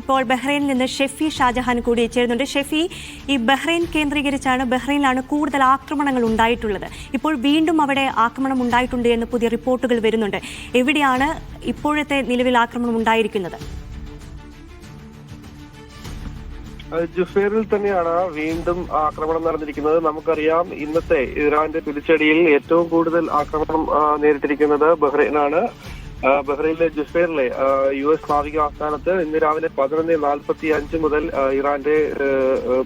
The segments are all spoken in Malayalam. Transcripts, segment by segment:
ഇപ്പോൾ ബഹ്റൈനിൽ നിന്ന് ഷെഫി ഷാജഹാൻ കൂടി ചേരുന്നുണ്ട്. ഷെഫി, ഈ ബഹ്റൈൻ കേന്ദ്രീകരിച്ചാണ്, ബഹ്റൈനിലാണ് കൂടുതൽ ആക്രമണങ്ങൾ ഉണ്ടായിട്ടുള്ളത്. ഇപ്പോൾ വീണ്ടും അവിടെ ആക്രമണം ഉണ്ടായിട്ടുണ്ട് എന്ന് പുതിയ റിപ്പോർട്ടുകൾ വരുന്നുണ്ട്. എവിടെയാണ് ഇപ്പോഴത്തെ നിലവിൽ ആക്രമണം ഉണ്ടായിരിക്കുന്നത്? ജുഫേറിൽ തന്നെയാണ് വീണ്ടും ആക്രമണം നടന്നിരിക്കുന്നത്. നമുക്കറിയാം, ഇന്നത്തെ ഇറാന്റെ തിരിച്ചടിയിൽ ഏറ്റവും കൂടുതൽ ആക്രമണം നേരിട്ടിരിക്കുന്നത് ബഹ്റൈനാണ്. ബഹ്റൈനിലെ ജുഫേറിലെ US നാവിക ആസ്ഥാനത്ത് ഇന്ന് രാവിലെ 11:45 മുതൽ ഇറാന്റെ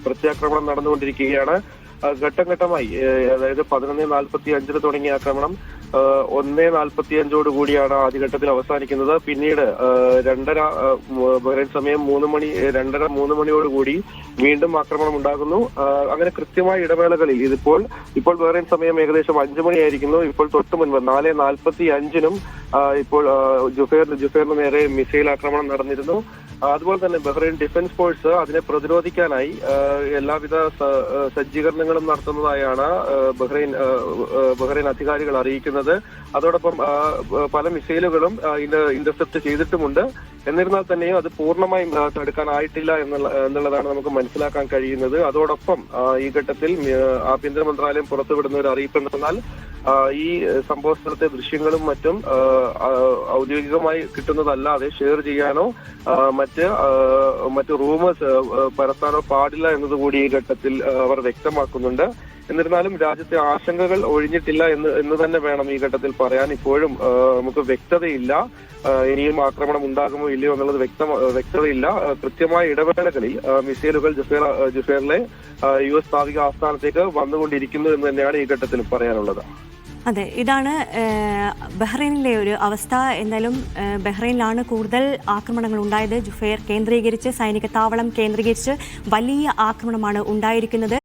പ്രത്യാക്രമണം നടന്നുകൊണ്ടിരിക്കുകയാണ്. ഘട്ടം ഘട്ടമായി, അതായത് 11:45 തുടങ്ങിയ ആക്രമണം 1:45 കൂടിയാണ് ആദ്യഘട്ടത്തിൽ അവസാനിക്കുന്നത്. പിന്നീട് 2:30 ബഹ്റൈൻ സമയം 3 മണിയോടുകൂടി വീണ്ടും ആക്രമണം ഉണ്ടാകുന്നു. അങ്ങനെ കൃത്യമായ ഇടവേളകളിൽ ഇപ്പോൾ ബഹ്റൈൻ സമയം ഏകദേശം 5 മണിയായിരിക്കുന്നു. ഇപ്പോൾ തൊട്ട് മുൻപ് 4:45 ഇപ്പോൾ ജുഫേറിന് നേരെ മിസൈൽ ആക്രമണം നടന്നിരുന്നു. അതുപോലെ തന്നെ ബഹ്റൈൻ ഡിഫൻസ് ഫോഴ്സ് അതിനെ പ്രതിരോധിക്കാനായി എല്ലാവിധ സജ്ജീകരണങ്ങളും നടത്തുന്നതായാണ് ബഹ്റൈൻ അധികാരികൾ അറിയിക്കുന്നത്. അതോടൊപ്പം പല മിസൈലുകളും ഇന്റർസെപ്റ്റ് ചെയ്തിട്ടുമുണ്ട്. എന്നിരുന്നാൽ തന്നെയും അത് പൂർണ്ണമായും തടുക്കാനായിട്ടില്ല എന്നുള്ളതാണ് നമുക്ക് മനസ്സിലാക്കാൻ കഴിയുന്നത്. അതോടൊപ്പം ഈ ഘട്ടത്തിൽ ആഭ്യന്തര മന്ത്രാലയം പുറത്തുവിടുന്ന ഒരു അറിയിപ്പ് എന്തെന്നാൽ, ഈ സംഭവ സ്ഥലത്തെ ദൃശ്യങ്ങളും മറ്റും ഔദ്യോഗികമായി കിട്ടുന്നതല്ലാതെ ഷെയർ ചെയ്യാനോ മറ്റ് റൂമേഴ്സ് പരത്താനോ പാടില്ല എന്നതുകൂടി ഈ ഘട്ടത്തിൽ അവർ വ്യക്തമാക്കുന്നുണ്ട്. എന്നിരുന്നാലും രാജ്യത്തെ ആശങ്കകൾ ഒഴിഞ്ഞിട്ടില്ല എന്ന് തന്നെ വേണം ഈ ഘട്ടത്തിൽ പറയാൻ. ഇപ്പോഴും നമുക്ക് വ്യക്തതയില്ല, ഇനിയും ആക്രമണം ഉണ്ടാകുമോ ഇല്ലയോ എന്നുള്ളത് വ്യക്തതയില്ല. കൃത്യമായ ഇടവേളകളിൽ മിസൈലുകൾ ജുഫേറിലെ US നാവിക ആസ്ഥാനത്തേക്ക് വന്നുകൊണ്ടിരിക്കുന്നു എന്ന് തന്നെയാണ് ഈ ഘട്ടത്തിൽ പറയാനുള്ളത്. അതെ, ഇതാണ് ബഹ്റൈനിലെ ഒരു അവസ്ഥ. എന്നാലും ബഹ്റൈനിലാണ് കൂടുതൽ ആക്രമണങ്ങൾ ഉണ്ടായത്. ജുഫേർ കേന്ദ്രീകരിച്ച്, സൈനിക താവളം കേന്ദ്രീകരിച്ച് വലിയ ആക്രമണമാണ് ഉണ്ടായിരിക്കുന്നത്.